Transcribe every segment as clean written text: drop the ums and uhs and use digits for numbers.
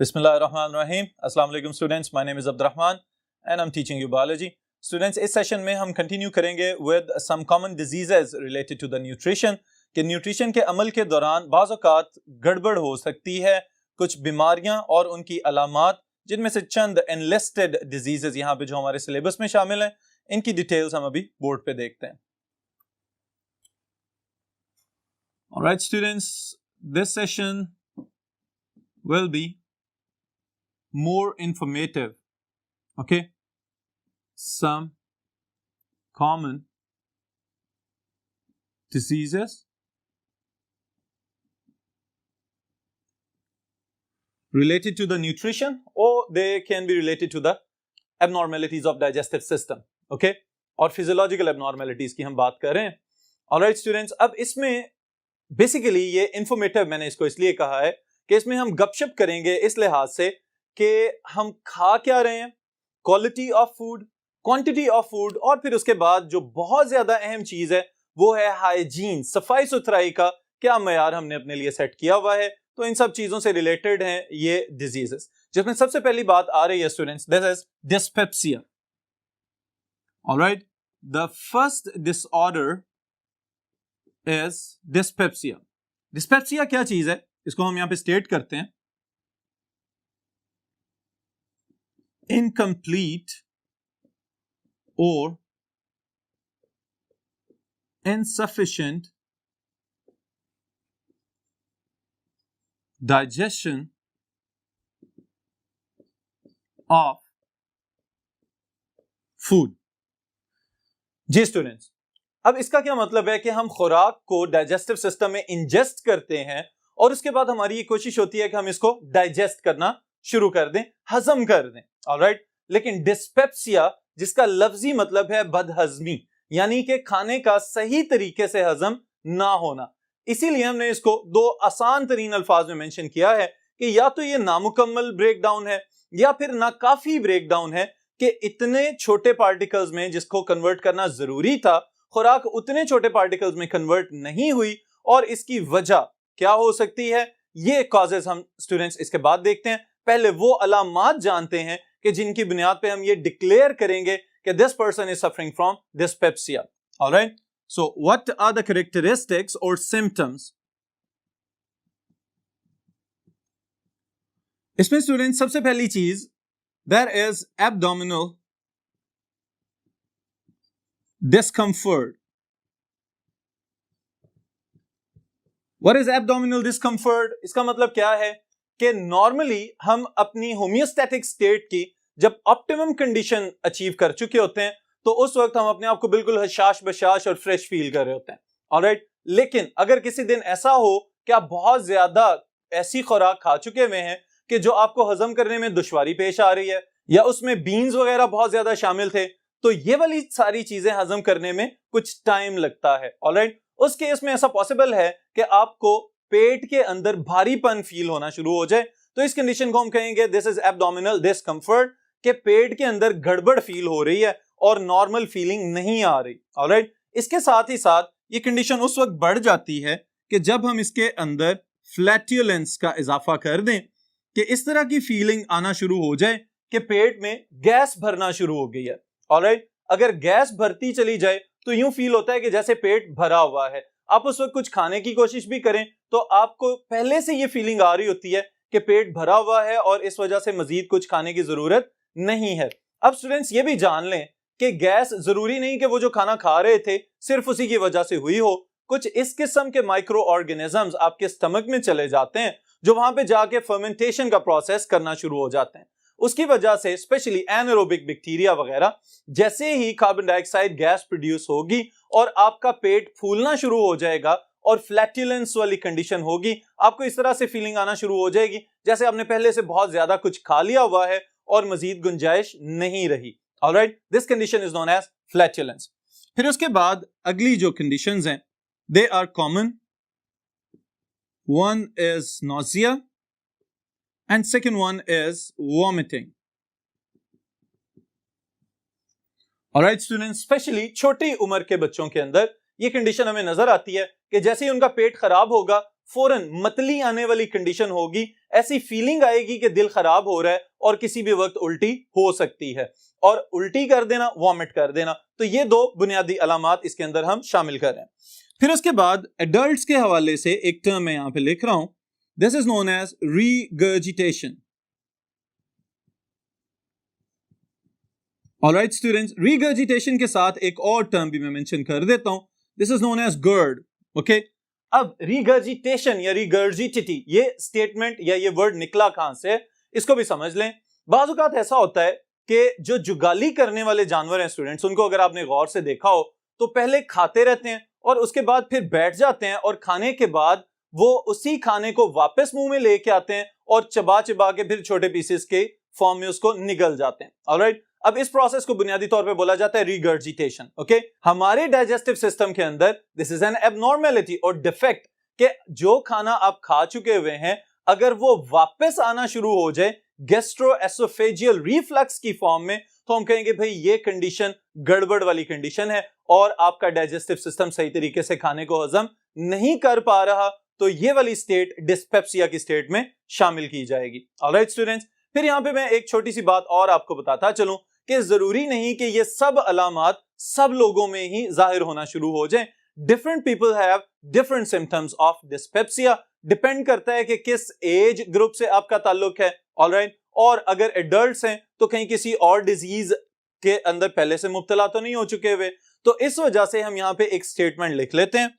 Bismillahirrahmanirrahim. Assalamu alaikum students. My name is Abdurrahman and I'm teaching you biology. Students, इस session में हम continue करेंगे with some common diseases related to the nutrition कि nutrition के अमल के दौरान बाज़ औक़ात गड़बड़ हो सकती है, कुछ बीमारियां और उनकी अलामात, जिनमें से चंद एनलिस्टेड डिजीजेस यहाँ पे जो हमारे सिलेबस में शामिल हैं, इनकी डिटेल्स हम अभी बोर्ड पे देखते हैं. Alright students, this session will be more informative. Okay, some common diseases related to the nutrition, or they can be related to the abnormalities of digestive system. Okay, और physiological abnormalities की हम बात कर रहे हैं. Alright students, अब इसमें basically ये इंफॉर्मेटिव मैंने इसको इसलिए कहा है कि इसमें हम गपशप करेंगे इस लिहाज से कि हम खा क्या रहे हैं, quality of food, quantity of food, और फिर उसके बाद जो बहुत ज्यादा अहम चीज है वो है हाइजीन, सफाई सुथराई का क्या मयार हमने अपने लिए सेट किया हुआ है. तो इन सब चीजों से रिलेटेड हैं ये डिजीजेस, जिसमें सबसे पहली बात आ रही है students, this is dyspepsia. Alright, the first disorder is dyspepsia. Dyspepsia क्या चीज है, इसको हम यहां पे स्टेट करते हैं. इनकम्प्लीट और insufficient digestion of food. जी स्टूडेंट्स, अब इसका क्या मतलब है कि हम खुराक को डाइजेस्टिव सिस्टम में इंजेस्ट करते हैं और उसके बाद हमारी ये कोशिश होती है कि हम इसको डाइजेस्ट करना शुरू कर दें, हजम कर दें. ऑलराइट, लेकिन डिस्पेप्सिया जिसका लफ्जी मतलब है बदहजमी, यानी कि खाने का सही तरीके से हजम ना होना, इसीलिए हमने इसको दो आसान तरीन अल्फाज में मेंशन किया है कि या तो ये नामुकम्मल ब्रेक डाउन है या फिर नाकाफी ब्रेक डाउन है कि इतने छोटे पार्टिकल्स में जिसको कन्वर्ट करना जरूरी था, खुराक उतने छोटे पार्टिकल्स में कन्वर्ट नहीं हुई. और इसकी वजह क्या हो सकती है, ये कॉजेस हम स्टूडेंट्स इसके बाद देखते हैं. पहले वो अलामात जानते हैं कि जिनकी बुनियाद पे हम ये डिक्लेयर करेंगे कि this person is suffering from dyspepsia. Alright, so what are the characteristics और सिम्टम्स. इसमें स्टूडेंट सबसे पहली चीज, there is abdominal discomfort. What is abdominal discomfort? इसका मतलब क्या है कि नॉर्मली हम अपनी होम्योस्टैटिक स्टेट की जब ऑप्टिमम कंडीशन अचीव कर चुके होते हैं तो उस वक्त हम अपने आप को बिल्कुल हशाश बशाश और फ्रेश फील कर रहे होते हैं. ऑलराइट, लेकिन अगर किसी दिन ऐसा हो कि आप बहुत ज्यादा ऐसी खुराक खा चुके हुए हैं कि जो आपको हजम करने में दुश्वारी पेश आ रही है, या उसमें बीन्स वगैरह बहुत ज्यादा शामिल थे, तो ये वाली सारी चीजें हजम करने में कुछ टाइम लगता है. ऑलराइट, उस केस में ऐसा पॉसिबल है कि आपको पेट के अंदर भारीपन फील होना शुरू हो जाए. तो इस कंडीशन को हम कहेंगे दिस इज एब्डोमिनल डिस्कम्फर्ट, के पेट के अंदर गड़बड़ फील हो रही है और नॉर्मल फीलिंग नहीं आ रही. ऑलराइट, इसके साथ ही साथ ये कंडीशन उस वक्त बढ़ जाती है कि जब हम इसके अंदर फ्लैटुलेंस का इजाफा कर दें, कि इस तरह की फीलिंग आना शुरू हो जाए कि पेट में गैस भरना शुरू हो गई है. ऑलराइट, अगर गैस भरती चली जाए तो यूं फील होता है कि जैसे पेट भरा हुआ है. आप उस वक्त कुछ खाने की कोशिश भी करें तो आपको पहले से ये फीलिंग आ रही होती है कि पेट भरा हुआ है और इस वजह से मजीद कुछ खाने की जरूरत नहीं है. अब स्टूडेंट्स ये भी जान लें कि गैस जरूरी नहीं कि वो जो खाना खा रहे थे सिर्फ उसी की वजह से हुई हो. कुछ इस किस्म के माइक्रो ऑर्गेनिजम्स आपके स्टमक में चले जाते हैं जो वहां पे जाके फर्मेंटेशन का प्रोसेस करना शुरू हो जाते हैं. उसकी वजह से स्पेशली एनारोबिक बैक्टीरिया वगैरह, जैसे ही कार्बन डाइऑक्साइड गैस प्रोड्यूस होगी और आपका पेट फूलना शुरू हो जाएगा और फ्लैटुलेंस वाली कंडीशन होगी, आपको इस तरह से फीलिंग आना शुरू हो जाएगी जैसे आपने पहले से बहुत ज्यादा कुछ खा लिया हुआ है और मजीद गुंजाइश नहीं रही. Alright, this condition is known as flatulence. फिर उसके बाद अगली जो कंडीशंस हैं, they are common. One is nausea and second one is vomiting. Alright students, specially छोटी उम्र के बच्चों के अंदर ये कंडीशन हमें नजर आती है कि जैसे ही उनका पेट खराब होगा फौरन मतली आने वाली कंडीशन होगी, ऐसी फीलिंग आएगी कि दिल खराब हो रहा है और किसी भी वक्त उल्टी हो सकती है, और उल्टी कर देना, वॉमिट कर देना। तो ये दो बुनियादी अलामात इसके अंदर हम शामिल कर रहे हैं। फिर उसके बाद एडल्ट्स के हवाले से एक टर्म मैं यहां पे लिख रहा हूं, this is known as regurgitation. Alright students, regurgitation के साथ एक और टर्म भी मैं मेंशन कर देता हूं, this is known as GERD. Okay, अब रीगर्जिटेशन या रीगर्जिटिटी, ये स्टेटमेंट या ये वर्ड निकला कहां से, इसको भी समझ लें। बाज़ औक़ात ऐसा होता है कि जो जुगाली करने वाले जानवर हैं स्टूडेंट्स, उनको अगर आपने गौर से देखा हो तो पहले खाते रहते हैं और उसके बाद फिर बैठ जाते हैं, और खाने के बाद वो उसी खाने को वापस मुंह में लेके आते हैं और चबा चबा के फिर छोटे पीसेस के फॉर्म में उसको निगल जाते हैं। ऑलराइट, अब इस प्रोसेस को बुनियादी तौर पे बोला जाता है रीगर्जिटेशन। ओके, हमारे डाइजेस्टिव सिस्टम के अंदर दिस इज एन एबनॉर्मेलिटी और डिफेक्ट कि जो खाना आप खा चुके हुए हैं अगर वो वापस आना शुरू हो जाए गैस्ट्रोएसोफेजियल रिफ्लक्स की फॉर्म में, तो हम कहेंगे भाई ये कंडीशन गड़बड़ वाली कंडीशन है और आपका डाइजेस्टिव सिस्टम सही तरीके से खाने को हजम नहीं कर पा रहा, तो ये वाली स्टेट डिस्पेप्सिया की स्टेट में शामिल की जाएगी। ऑलराइट स्टूडेंट्स, फिर यहां पे मैं एक छोटी सी बात और आपको बताता चलूं कि जरूरी नहीं कि ये सब अलामात सब लोगों में ही जाहिर होना शुरू हो जाएं। Different people have different symptoms of dyspepsia, depend करता है कि किस एज ग्रुप से आपका ताल्लुक है। ऑलराइट, और अगर एडल्ट्स हैं तो कहीं किसी और डिजीज के अंदर पहले से मुब्तला तो नहीं हो चुके हुए, तो इस वजह से हम यहां पे एक स्टेटमेंट लिख लेते हैं,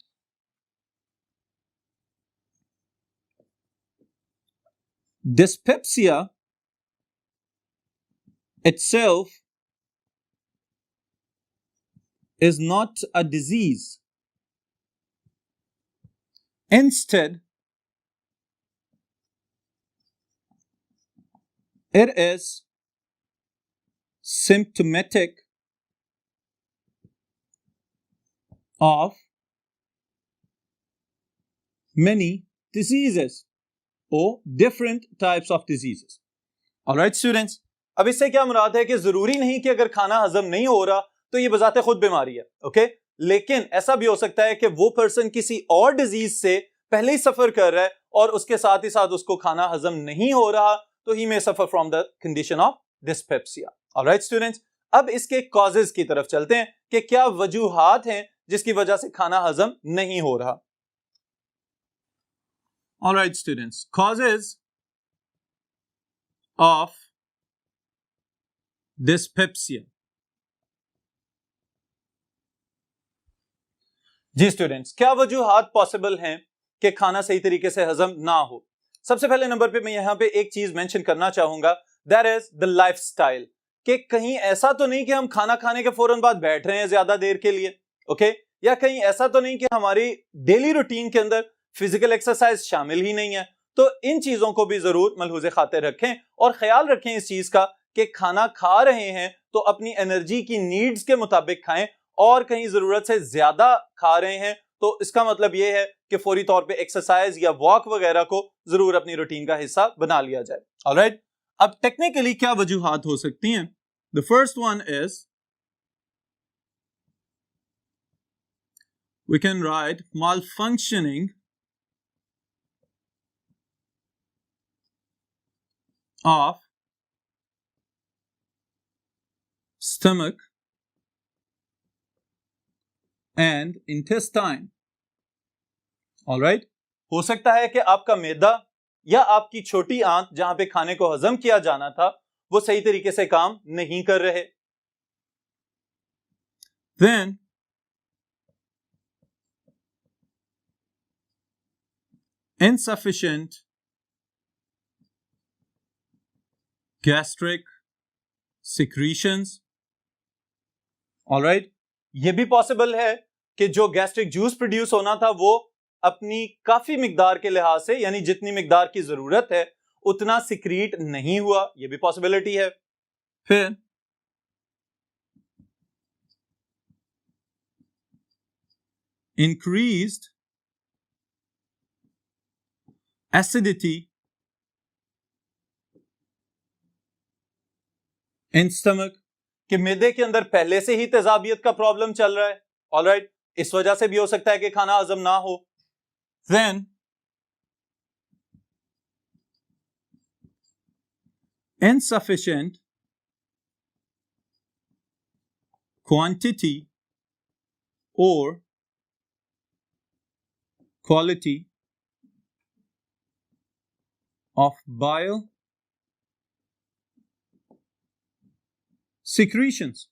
dyspepsia itself is not a disease. Instead, it is symptomatic of many diseases or different types of diseases. Alright students, अब इससे क्या मुराद है कि जरूरी नहीं कि अगर खाना हजम नहीं हो रहा तो ये बजाते खुद बीमारी है। ओके, लेकिन ऐसा भी हो सकता है कि वो पर्सन किसी और डिजीज से पहले ही सफर कर रहा है और उसके साथ ही साथ उसको खाना हजम नहीं हो रहा, तो he may suffer from the condition of dyspepsia. Alright students, अब इसके कॉजेज की तरफ चलते हैं कि क्या वजूहात हैं जिसकी वजह से खाना हजम नहीं हो रहा। Alright students, causes of dyspepsia. जी स्टूडेंट्स, क्या वजूहात पॉसिबल हैं कि खाना सही तरीके से हजम ना हो। सबसे पहले नंबर पे मैं यहां पे एक चीज मेंशन करना चाहूंगा, दैट इज द लाइफस्टाइल, कि कहीं ऐसा तो नहीं कि हम खाना खाने के फौरन बाद बैठ रहे हैं ज्यादा देर के लिए, ओके, या कहीं ऐसा तो नहीं कि हमारी डेली रूटीन के अंदर फिजिकल एक्सरसाइज शामिल ही नहीं है। तो इन चीजों को भी जरूर मलहूज़े खातिर रखें और ख्याल रखें इस चीज का कि खाना खा रहे हैं तो अपनी एनर्जी की नीड्स के मुताबिक खाएं, और कहीं जरूरत से ज्यादा खा रहे हैं तो इसका मतलब यह है कि फौरी तौर पे एक्सरसाइज या वॉक वगैरह को जरूर अपनी रूटीन का हिस्सा बना लिया जाए। ऑलराइट, अब टेक्निकली क्या वजूहात हो सकती हैं। The first one is we can write malfunctioning of stomach and intestine. Alright, हो सकता है कि आपका मैदा या आपकी छोटी आंत जहां पे खाने को हजम किया जाना था वो सही तरीके से काम नहीं कर रहे। Then insufficient gastric secretions. Alright, ये भी पॉसिबल है कि जो गैस्ट्रिक जूस प्रोड्यूस होना था वो अपनी काफी मिकदार के लिहाज से, यानी जितनी मिकदार की जरूरत है उतना सिक्रीट नहीं हुआ, ये भी पॉसिबिलिटी है। फिर इंक्रीज्ड एसिडिटी इन स्टमक, कि मैदे के अंदर पहले से ही तेजाबियत का प्रॉब्लम चल रहा है। ऑलराइट, इस वजह से भी हो सकता है कि खाना हजम ना हो। Then insufficient quantity or quality of bile secretions.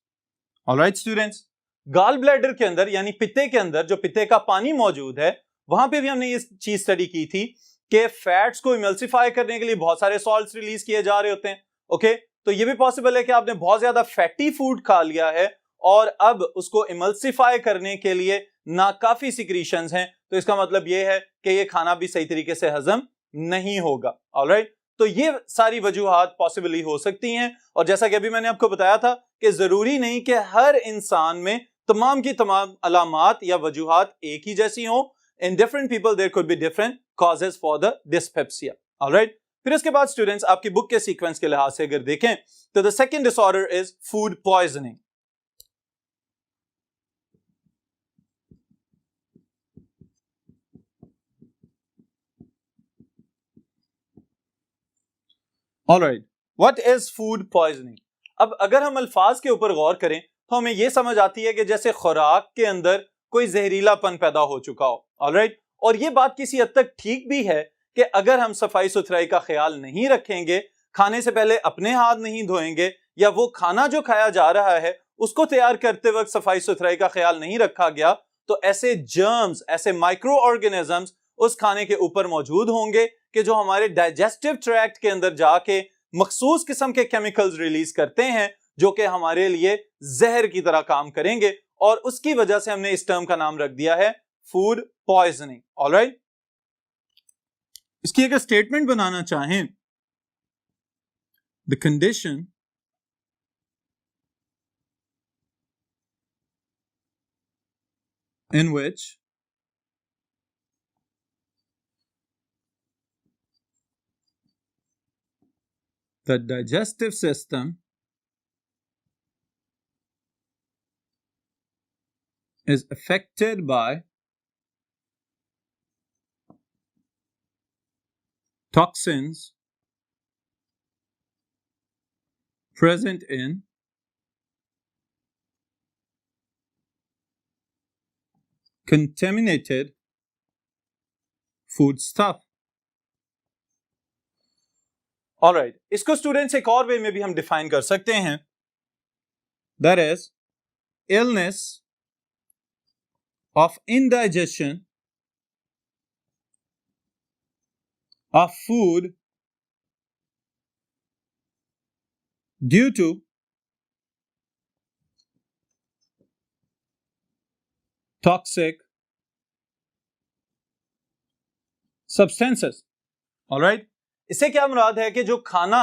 Alright students, gall bladder के अंदर यानी पित्ते के अंदर जो पित्ते का पानी मौजूद है वहां पे भी हमने ये चीज स्टडी की थी कि फैट्स को इमल्सिफाई करने के लिए बहुत सारे सॉल्ट्स रिलीज किए जा रहे होते हैं. ओके, तो ये भी पॉसिबल है कि आपने बहुत ज्यादा फैटी फूड खा लिया है और अब उसको इमल्सिफाई करने के लिए नाकाफी सिक्रीशंस हैं, तो इसका मतलब ये है कि ये खाना भी सही तरीके से हजम नहीं होगा. ऑलराइट, तो ये सारी वजूहात पॉसिबली हो सकती हैं. और जैसा कि अभी मैंने आपको बताया था कि जरूरी नहीं कि हर इंसान में तमाम की तमाम अलामात या वजूहात एक ही जैसी हो. In different people there could be different causes for the dyspepsia. Alright, फिर इसके बाद स्टूडेंट्स आपकी बुक के सीक्वेंस के लिहाज से अगर देखें तो the second disorder is food poisoning. Alright, what is food poisoning? अब अगर हम अल्फाज के ऊपर गौर करें तो हमें यह समझ आती है कि जैसे खुराक के अंदर कोई जहरीलापन पैदा हो चुका हो. ऑलराइट, और ये बात किसी हद तक ठीक भी है कि अगर हम सफाई सुथराई का ख्याल नहीं रखेंगे, खाने से पहले अपने हाथ नहीं धोएंगे या वो खाना जो खाया जा रहा है उसको तैयार करते वक्त सफाई सुथराई का ख्याल नहीं रखा गया, तो ऐसे जर्म्स, ऐसे माइक्रो ऑर्गेनिजम्स उस खाने के ऊपर मौजूद होंगे कि जो हमारे डाइजेस्टिव ट्रैक्ट के अंदर जाके मखसूस किस्म के केमिकल्स रिलीज करते हैं जो कि हमारे लिए जहर की तरह काम करेंगे, और उसकी वजह से हमने इस टर्म का नाम रख दिया है फूड पॉइजनिंग. ऑलराइट, इसकी अगर स्टेटमेंट बनाना चाहें, the condition in which the digestive system is affected by toxins present in contaminated food stuff. Alright, इसको स्टूडेंट्स एक और वे में भी हम डिफाइन कर सकते हैं. That is illness of indigestion of food due to toxic substances. Alright, इससे क्या मुराद है कि जो खाना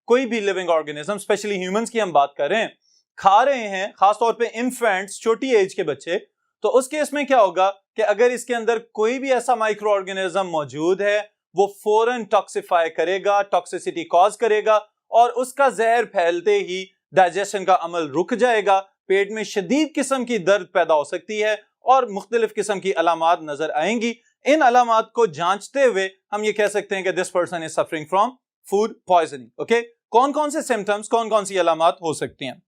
कोई भी लिविंग ऑर्गेनिज्म, स्पेशली ह्यूमंस की हम बात कर रहे हैं, खा रहे हैं, खासतौर पे इन्फेंट्स, छोटी एज के बच्चे, तो उस केस में क्या होगा कि अगर इसके अंदर कोई भी ऐसा माइक्रो ऑर्गेनिज्म मौजूद है वो फौरन टॉक्सिफाई करेगा, टॉक्सिसिटी कॉज करेगा और उसका जहर फैलते ही डाइजेशन का अमल रुक जाएगा, पेट में शदीद किस्म की दर्द पैदा हो सकती है और मुख्तलिफ किस्म की अलामात नजर आएंगी. इन अलामात को जांचते हुए हम ये कह सकते हैं कि this person is suffering from food poisoning. Okay, कौन कौन से सिम्टम्स, कौन कौन सी अलामात हो सकती हैं?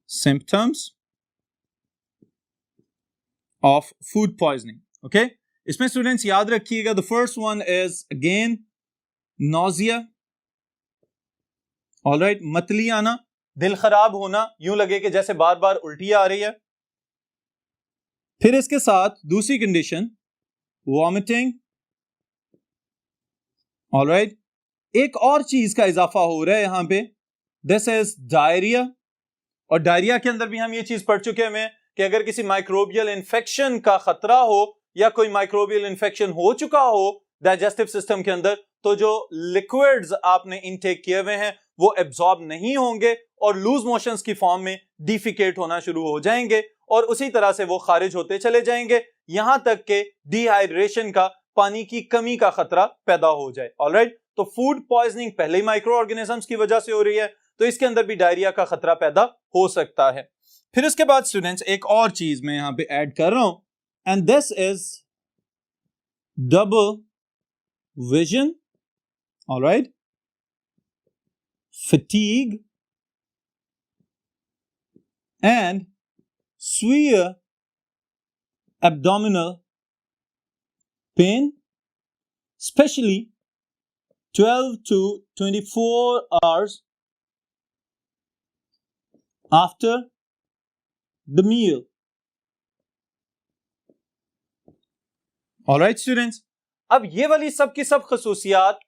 Symptoms of food poisoning. Okay, इसमें स्टूडेंट्स याद रखिएगा, the first one is again nausea. Alright, मतली आना, दिल खराब होना, यूं लगे कि जैसे बार बार उल्टी आ रही है. फिर इसके साथ दूसरी कंडीशन वॉमिटिंग. ऑलराइट, एक और चीज का इजाफा हो रहा है यहां पे, दिस इज डायरिया. और डायरिया के अंदर भी हम ये चीज पढ़ चुके हैं कि अगर किसी माइक्रोबियल इन्फेक्शन का खतरा हो या कोई माइक्रोबियल इन्फेक्शन हो चुका हो डाइजेस्टिव सिस्टम के अंदर, तो जो लिक्विड्स आपने इनटेक किए हुए हैं वो एब्जॉर्ब नहीं होंगे और लूज मोशंस की फॉर्म में डिफिकेट होना शुरू हो जाएंगे और उसी तरह से वो खारिज होते चले जाएंगे, यहां तक कि डिहाइड्रेशन का, पानी की कमी का खतरा पैदा हो जाए. ऑलराइट, तो फूड पॉइजनिंग पहले ही माइक्रो ऑर्गेनिजम्स की वजह से हो रही है, तो इसके अंदर भी डायरिया का खतरा पैदा हो सकता है. फिर उसके बाद स्टूडेंट्स एक और चीज मैं यहां पे ऐड कर रहा हूं, and this is double vision all right, fatigue and severe abdominal pain, especially 12 to 24 hours after the meal. Alright students, अब ये वाली सब की सब खसूसियात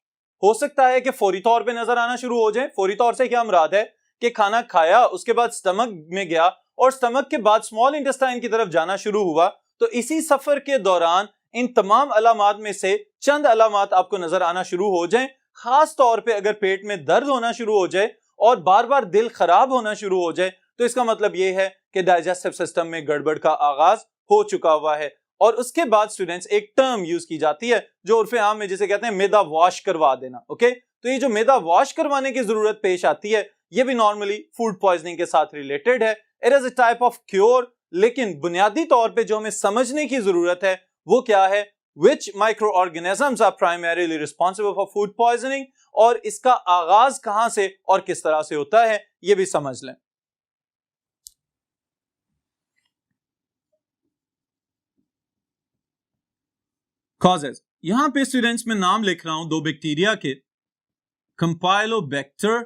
हो सकता है कि फौरी तौर पे नजर आना शुरू हो जाए। फौरी तौर से क्या मुराद है कि खाना खाया, उसके बाद स्टमक में गया और स्टमक के बाद स्मॉल इंटेस्टाइन की तरफ जाना शुरू हुआ, तो इसी सफर के दौरान इन तमाम अलामात में से चंद अलामात आपको नजर आना शुरू हो जाएं। खास तौर पे अगर पेट में दर्द होना शुरू हो जाए और बार बार दिल खराब होना शुरू हो जाए, तो इसका मतलब यह है कि डाइजेस्टिव सिस्टम में गड़बड़ का आगाज हो चुका हुआ है। और उसके बाद स्टूडेंट्स एक टर्म यूज की जाती है जो उर्फे आम में जिसे कहते हैं मैदा वॉश करवा देना। ओके, तो ये जो मैदा वॉश करवाने की जरूरत पेश आती है, ये भी नॉर्मली फूड पॉइजनिंग के साथ रिलेटेड है। It is a type of cure, लेकिन बुनियादी तौर पे जो हमें समझने की जरूरत है वो क्या है, which microorganisms are primarily responsible for food poisoning, और इसका आगाज कहां से और किस तरह से होता है ये भी समझ लें। कॉजेज, यहां पे स्टूडेंट्स में नाम लिख रहा हूं दो बैक्टीरिया के, campylobacter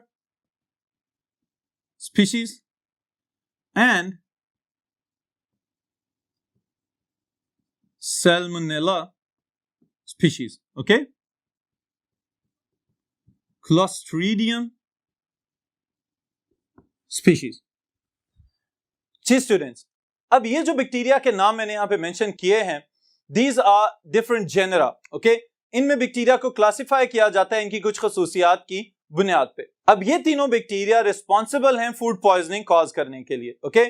species and salmonella species. Okay, clostridium species. जी स्टूडेंट्स, अब ये जो बैक्टीरिया के नाम मैंने यहां पे मेंशन किए हैं, These are different genera, okay? इनमें बैक्टीरिया को क्लासिफाई किया जाता है इनकी कुछ खसूसियात की बुनियाद पे। अब ये तीनों बैक्टीरिया रिस्पॉन्सिबल हैं फूड पॉइजनिंग कॉज करने के लिए। ओके,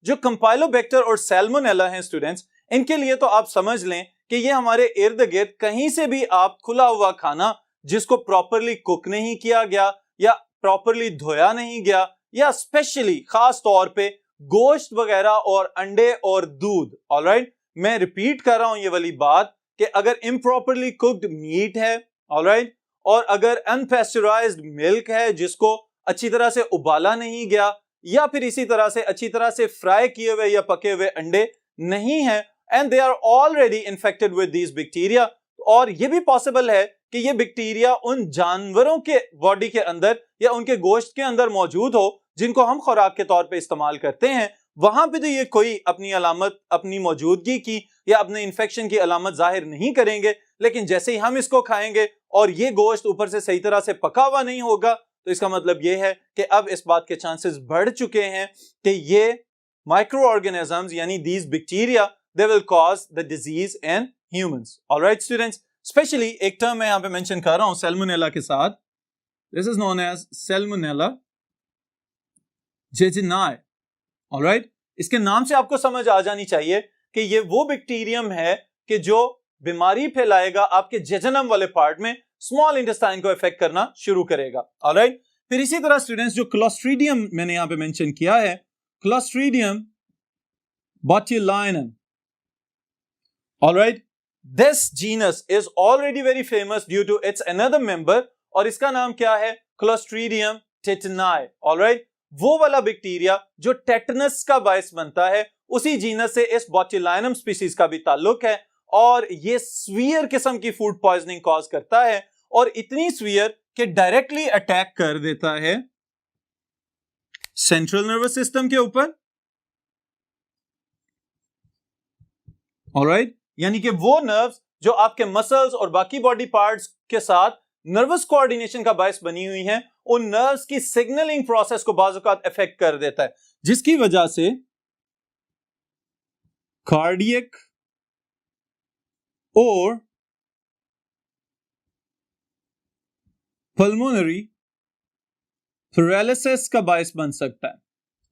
जो कंपाइलोबैक्टर और सैल्मोनेला हैं स्टूडेंट्स, इनके लिए तो आप समझ लें कि ये हमारे इर्द गिर्द कहीं से भी आप खुला हुआ खाना जिसको प्रॉपरली कुक नहीं किया गया या प्रॉपरली धोया नहीं गया, या स्पेशली खास तौर पे गोश्त वगैरह और अंडे और दूध, ऑलराइट, मैं रिपीट कर रहा हूं ये वाली बात कि अगर इम्प्रॉपरली कुक्ड मीट है, ऑलराइट, और अगर अनपेस्चराइज्ड मिल्क है जिसको अच्छी तरह से उबाला नहीं गया, या फिर इसी तरह से अच्छी तरह से फ्राई किए हुए या पके हुए अंडे नहीं है, and they are already infected with these bacteria, और ये भी पॉसिबल है कि ये बैक्टीरिया उन जानवरों के बॉडी के अंदर या उनके गोश्त के अंदर मौजूद हो जिनको हम खुराक के तौर पे इस्तेमाल करते हैं। वहां पे तो ये कोई अपनी अलामत, अपनी मौजूदगी की या अपने इन्फेक्शन की अलामत जाहिर नहीं करेंगे, लेकिन जैसे ही हम इसको खाएंगे और ये गोश्त ऊपर से सही तरह से पका हुआ नहीं होगा, तो इसका मतलब ये है कि अब इस बात के चांसेस बढ़ चुके हैं कि ये माइक्रो ऑर्गेनिजम्स यानी these bacteria they will cause the disease in humans. Alright students, specially एक टर्म मैं यहां पे मेंशन कर रहा हूं सैल्मोनेला के साथ, this is known as salmonella jejuni. Alright, इसके नाम से आपको समझ आ जानी चाहिए कि ये वो बैक्टीरियम है कि जो बीमारी फैलाएगा आपके जेजनम वाले पार्ट में, स्मॉल इंटेस्टाइन को इफेक्ट करना शुरू करेगा। ऑलराइट, फिर इसी तरह स्टूडेंट्स जो क्लोस्ट्रीडियम मैंने यहां पे मेंशन किया है, clostridium botulinum, alright, this genus is already very famous due to its another member, और इसका नाम क्या है, क्लोस्ट्रीडियम टेटनाई। ऑलराइट, वो वाला बैक्टीरिया जो टेटनस का बायस बनता है, उसी जीनस से इस बोट्युलिनम स्पीशीज का भी ताल्लुक है, और ये स्वीयर किस्म की फूड पॉइजनिंग कॉज करता है, और इतनी स्वीयर कि डायरेक्टली अटैक कर देता है सेंट्रल नर्वस सिस्टम के ऊपर। ऑलराइट, यानी कि वो नर्व्स जो आपके मसल्स और बाकी बॉडी पार्ट्स के साथ नर्वस कोऑर्डिनेशन का बायस बनी हुई हैं, उन नर्व्स की सिग्नलिंग प्रोसेस को बाज़ औक़ात इफेक्ट कर देता है, जिसकी वजह से कार्डियक और पल्मोनरी पैरालिसिस का बायस बन सकता है।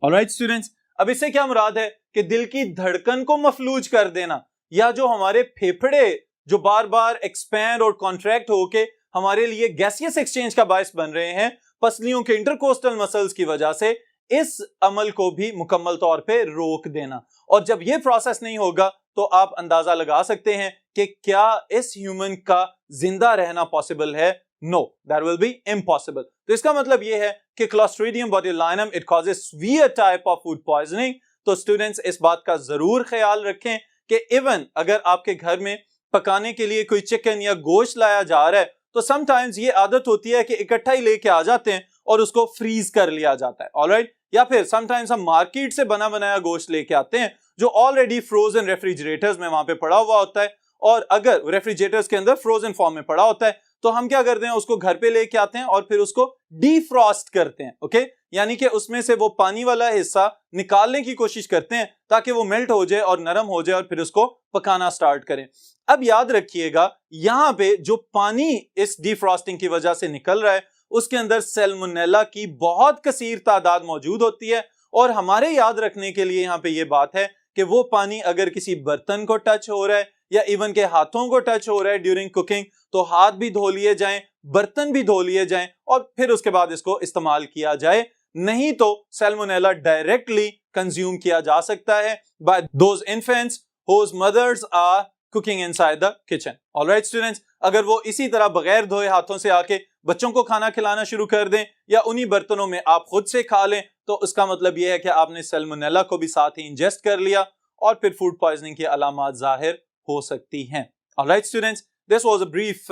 ऑलराइट स्टूडेंट्स, अब इससे क्या मुराद है कि दिल की धड़कन को मफलूज कर देना, या जो हमारे फेफड़े जो बार बार एक्सपैंड और कॉन्ट्रैक्ट होके हमारे लिए गैसियस एक्सचेंज का बायस बन रहे हैं पसलियों के इंटरकोस्टल मसल्स की वजह से, इस अमल को भी मुकम्मल तौर पे रोक देना। और जब ये प्रोसेस नहीं होगा तो आप अंदाजा लगा सकते हैं कि क्या इस ह्यूमन का जिंदा रहना पॉसिबल है no, that will be impossible. तो इसका मतलब ये है कि clostridium botulinum it causes severe type of food poisoning. तो स्टूडेंट्स इस बात का जरूर ख्याल रखें कि इवन अगर आपके घर में पकाने के लिए कोई चिकन या गोश्त लाया जा रहा है तो समटाइम्स ये आदत होती है कि इकट्ठा ही लेके आ जाते हैं और उसको फ्रीज कर लिया जाता है, ऑलराइट। या फिर समटाइम्स हम मार्केट से बना बनाया गोश्त लेके आते हैं जो ऑलरेडी फ्रोजन रेफ्रिजरेटर्स में वहां पे पड़ा हुआ होता है, और अगर रेफ्रिजरेटर्स के अंदर फ्रोजन फॉर्म में पड़ा होता है तो हम क्या करते हैं, उसको घर पे लेके आते हैं और फिर उसको डीफ्रॉस्ट करते हैं, ओके। यानी कि उसमें से वो पानी वाला हिस्सा निकालने की कोशिश करते हैं ताकि वो मेल्ट हो जाए और नरम हो जाए और फिर उसको पकाना स्टार्ट करें। अब याद रखिएगा यहां पे जो पानी इस डीफ्रॉस्टिंग की वजह से निकल रहा है उसके अंदर सैल्मोनेला की बहुत कसीर तादाद मौजूद होती है, और हमारे याद रखने के लिए यहां पे ये बात है कि वो पानी अगर किसी बर्तन को टच हो रहा है या इवन के हाथों को टच हो रहा है ड्यूरिंग कुकिंग तो हाथ भी धो लिए जाएं, बर्तन भी धो लिए जाएं और फिर उसके बाद इसको इस्तेमाल किया जाए, नहीं तो सैल्मोनेला डायरेक्टली कंज्यूम किया जा सकता है by those infants whose mothers are cooking inside the kitchen. Alright students, अगर वो इसी तरह बगैर धोए हाथों से आके बच्चों को खाना खिलाना शुरू कर दें या उन्हीं बर्तनों में आप खुद से खा लें तो उसका मतलब यह है कि आपने सैल्मोनेला को भी साथ ही इंजेस्ट कर लिया और फिर फूड पॉइजनिंग की अलामात जाहिर हो सकती हैं। Alright students, this was a brief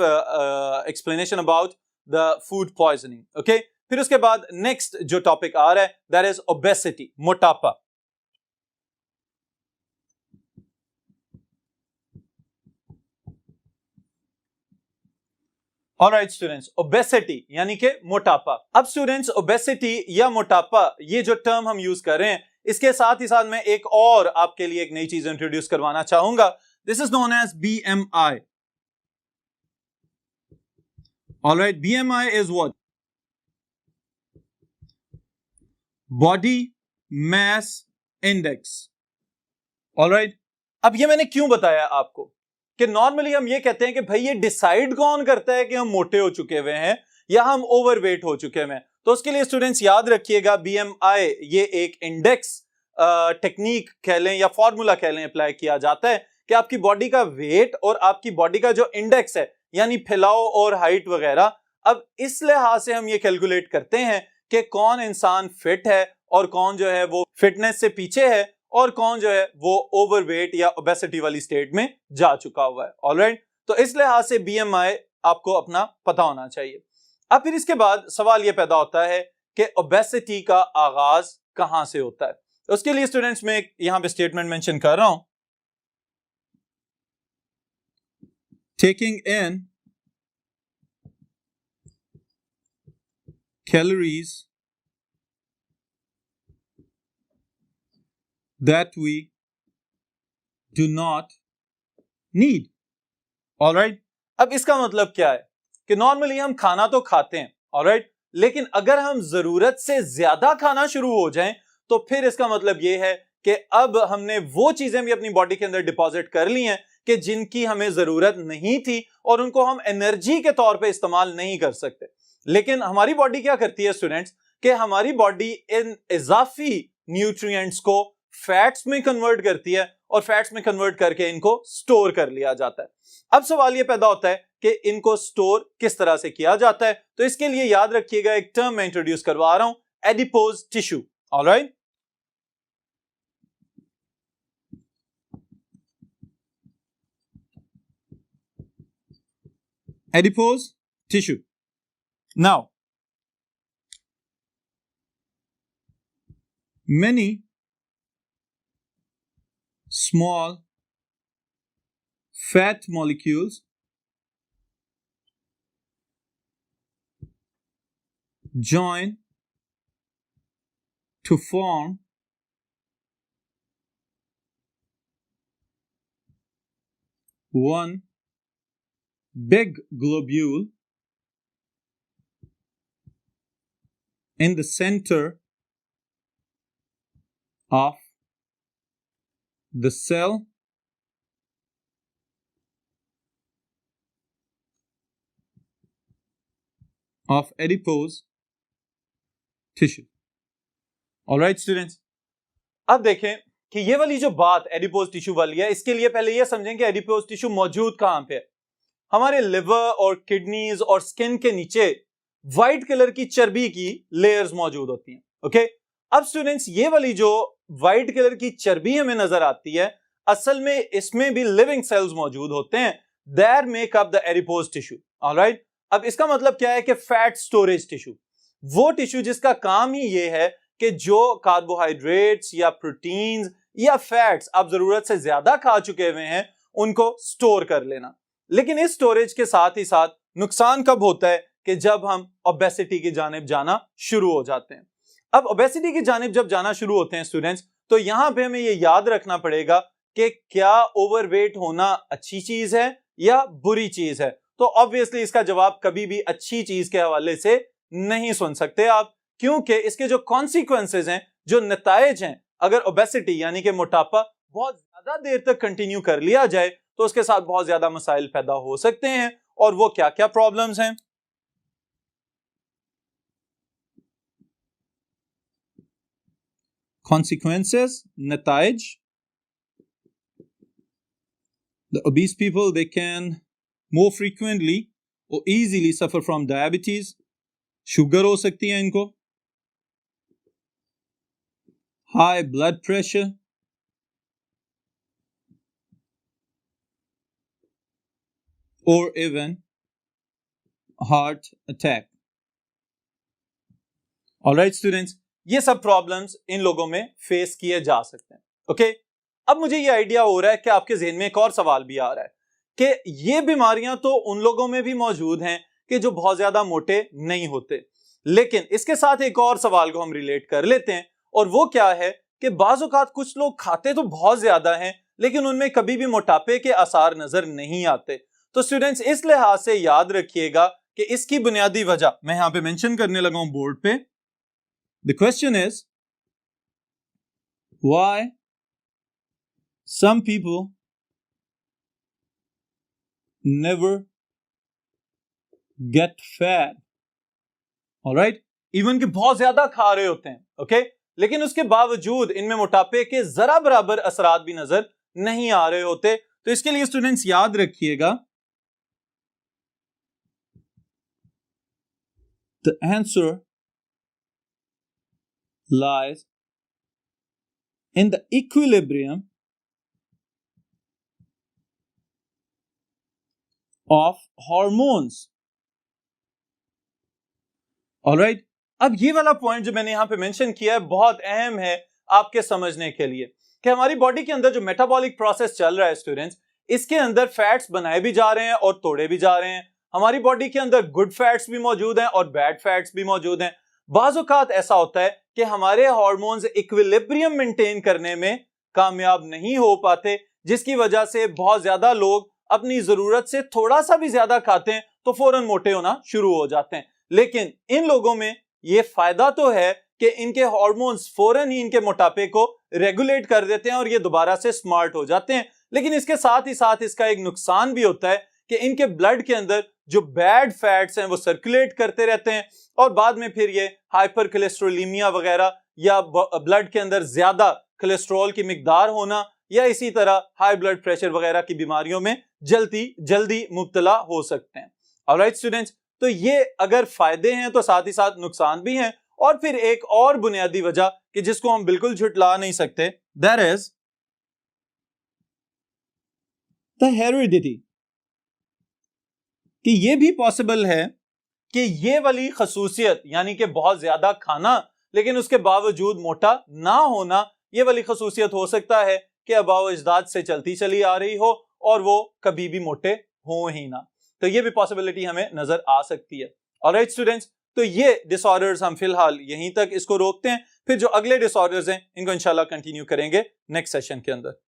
explanation about the food poisoning. Okay? फिर उसके बाद नेक्स्ट जो टॉपिक आ रहा है that is obesity, मोटापा। Alright students, obesity यानी कि मोटापा। अब स्टूडेंट्स obesity या मोटापा ये जो टर्म हम यूज कर रहे हैं इसके साथ ही साथ मैं एक और आपके लिए एक नई चीज इंट्रोड्यूस करवाना चाहूंगा। This is known as BMI. Alright, BMI is what? Body Mass Index. Alright, अब ये मैंने क्यों बताया आपको कि नॉर्मली हम ये कहते हैं कि भाई ये डिसाइड कौन करता है कि हम मोटे हो चुके हुए हैं या हम ओवरवेट हो चुके हैं। तो उसके लिए स्टूडेंट्स याद रखिएगा BMI ये एक इंडेक्स टेक्निक कह लें या फॉर्मूला कह लें अप्लाई किया जाता है कि आपकी बॉडी का वेट और आपकी बॉडी का जो इंडेक्स है यानी फैलाव और हाइट वगैरह, अब इस लिहाज से हम ये कैलकुलेट करते हैं कि कौन इंसान फिट है और कौन जो है वो फिटनेस से पीछे है और कौन जो है वो ओवरवेट या ओबेसिटी वाली स्टेट में जा चुका हुआ है। ऑलराइट, तो इस लिहाज से BMI आपको अपना पता होना चाहिए। अब फिर इसके बाद सवाल ये पैदा होता है कि ओबेसिटी का आगाज कहां से होता है। तो उसके लिए स्टूडेंट्स में यहां पे स्टेटमेंट मेंशन कर रहा हूं, taking in calories that we do not need. Alright, अब इसका मतलब क्या है कि नॉर्मली हम खाना तो खाते हैं, ऑलराइट, लेकिन अगर हम जरूरत से ज्यादा खाना शुरू हो जाएं तो फिर इसका मतलब यह है कि अब हमने वो चीजें भी अपनी बॉडी के अंदर डिपॉजिट कर ली हैं कि जिनकी हमें जरूरत नहीं थी और उनको हम एनर्जी के तौर पे इस्तेमाल नहीं कर सकते। लेकिन हमारी बॉडी क्या करती है स्टूडेंट्स कि हमारी बॉडी इन इजाफी न्यूट्रिएंट्स को फैट्स में कन्वर्ट करती है और फैट्स में कन्वर्ट करके इनको स्टोर कर लिया जाता है। अब सवाल यह पैदा होता है कि इनको स्टोर किस तरह से किया जाता है। तो इसके लिए याद रखिएगा एक टर्म मैं इंट्रोड्यूस करवा रहा हूं, adipose tissue. Alright, adipose tissue. Now, many small fat molecules join to form one big globule in the center of the cell of adipose tissue. All right students, अब देखें कि ये वाली जो बात एडिपोज टिश्यू वाली है इसके लिए पहले ये समझें कि एडिपोज टिश्यू मौजूद कहां पे है। हमारे लिवर और किडनीज और स्किन के नीचे व्हाइट कलर की चर्बी की लेयर्स मौजूद होती हैं। ओके, अब स्टूडेंट्स ये वाली जो व्हाइट कलर की चर्बी हमें नजर आती है, असल में इसमें भी लिविंग सेल्स मौजूद होते हैं, that make up the adipose tissue. Alright, अब इसका मतलब क्या है कि फैट स्टोरेज टिश्यू, वो टिश्यू जिसका काम ही ये है कि जो कार्बोहाइड्रेट्स या प्रोटीन्स या फैट्स आप जरूरत से ज्यादा खा चुके हुए हैं उनको स्टोर कर लेना। लेकिन इस स्टोरेज के साथ ही साथ नुकसान कब होता है कि जब हम ओबेसिटी की जानिब जाना शुरू हो जाते हैं। अब ओबेसिटी की जानिब जब जाना शुरू होते हैं स्टूडेंट्स, तो यहां पे हमें ये याद रखना पड़ेगा कि क्या ओवरवेट होना अच्छी चीज है या बुरी चीज है। तो ऑब्वियसली इसका जवाब कभी भी अच्छी चीज के हवाले से नहीं सुन सकते आप, क्योंकि इसके जो कॉन्सिक्वेंसेज हैं, जो नतायज हैं, अगर ओबेसिटी यानी कि मोटापा बहुत ज्यादा देर तक कंटिन्यू कर लिया जाए तो उसके साथ बहुत ज्यादा मसाइल पैदा हो सकते हैं। और वो क्या क्या प्रॉब्लम्स हैं? Consequences, नताइज, the obese people, they can more frequently or easily suffer from diabetes, sugar हो सकती है इनको, high blood pressure, or even heart attack. Alright students, ये सब प्रॉब्लम्स इन लोगों में फेस किए जा सकते हैं। ओके, अब मुझे ये आइडिया हो रहा है कि आपके जहन में एक और सवाल भी आ रहा है कि ये बीमारियां तो उन लोगों में भी मौजूद हैं कि जो बहुत ज्यादा मोटे नहीं होते, लेकिन इसके साथ एक और सवाल को हम रिलेट कर लेते हैं, और वो क्या है कि बाज़ औक़ात कुछ लोग खाते तो बहुत ज्यादा हैं लेकिन उनमें कभी भी मोटापे के आसार नजर नहीं आते। तो स्टूडेंट्स इस लिहाज से याद रखिएगा कि इसकी बुनियादी वजह मैं यहां पे मेंशन करने लगा हूं बोर्ड पे। The question is, why some people never get fat? Alright, even कि बहुत ज्यादा खा रहे होते हैं, ओके, लेकिन उसके बावजूद इनमें मोटापे के जरा बराबर असरात भी नजर नहीं आ रहे होते। तो इसके लिए स्टूडेंट्स याद रखिएगा, the answer lies in the equilibrium of hormones. Alright, अब ये वाला पॉइंट जो मैंने यहां पे मेंशन किया है बहुत अहम है आपके समझने के लिए कि हमारी बॉडी के अंदर जो मेटाबॉलिक प्रोसेस चल रहा है स्टूडेंट्स, इसके अंदर फैट्स बनाए भी जा रहे हैं और तोड़े भी जा रहे हैं। हमारी बॉडी के अंदर गुड फैट्स भी मौजूद हैं और बैड फैट्स भी मौजूद हैं। बाज़ औक़ात ऐसा होता है कि हमारे हार्मोन्स इक्विलिब्रियम मेंटेन करने में कामयाब नहीं हो पाते, जिसकी वजह से बहुत ज्यादा लोग अपनी जरूरत से थोड़ा सा भी ज्यादा खाते हैं तो फौरन मोटे होना शुरू हो जाते हैं। लेकिन इन लोगों में ये फायदा तो है कि इनके हार्मोन्स फौरन ही इनके मोटापे को रेगुलेट कर देते हैं और ये दोबारा से स्मार्ट हो जाते हैं। लेकिन इसके साथ ही साथ इसका एक नुकसान भी होता है कि इनके ब्लड के अंदर जो बैड फैट्स हैं वो सर्कुलेट करते रहते हैं और बाद में फिर ये हाइपर कोलेस्ट्रोलीमिया वगैरह या ब्लड के अंदर ज्यादा कोलेस्ट्रॉल की मिकदार होना या इसी तरह हाई ब्लड प्रेशर वगैरह की बीमारियों में जल्दी मुब्तला हो सकते हैं। ऑलराइट स्टूडेंट्स, तो ये अगर फायदे हैं तो साथ ही साथ नुकसान भी हैं। और फिर एक और बुनियादी वजह कि जिसको हम बिल्कुल झुटला नहीं सकते, दैट इज द हेरिडिटी, कि ये भी पॉसिबल है कि ये वाली खसूसियत यानी कि बहुत ज्यादा खाना लेकिन उसके बावजूद मोटा ना होना, ये वाली खसूसियत हो सकता है कि आबाओ अजदाद से चलती चली आ रही हो और वो कभी भी मोटे हो ही ना। तो ये भी पॉसिबिलिटी हमें नजर आ सकती है। ऑलराइट स्टूडेंट्स, तो ये डिसऑर्डर्स हम फिलहाल यहीं तक इसको रोकते हैं, फिर जो अगले डिसऑर्डर्स हैं इनको इंशाल्लाह कंटिन्यू करेंगे नेक्स्ट सेशन के अंदर।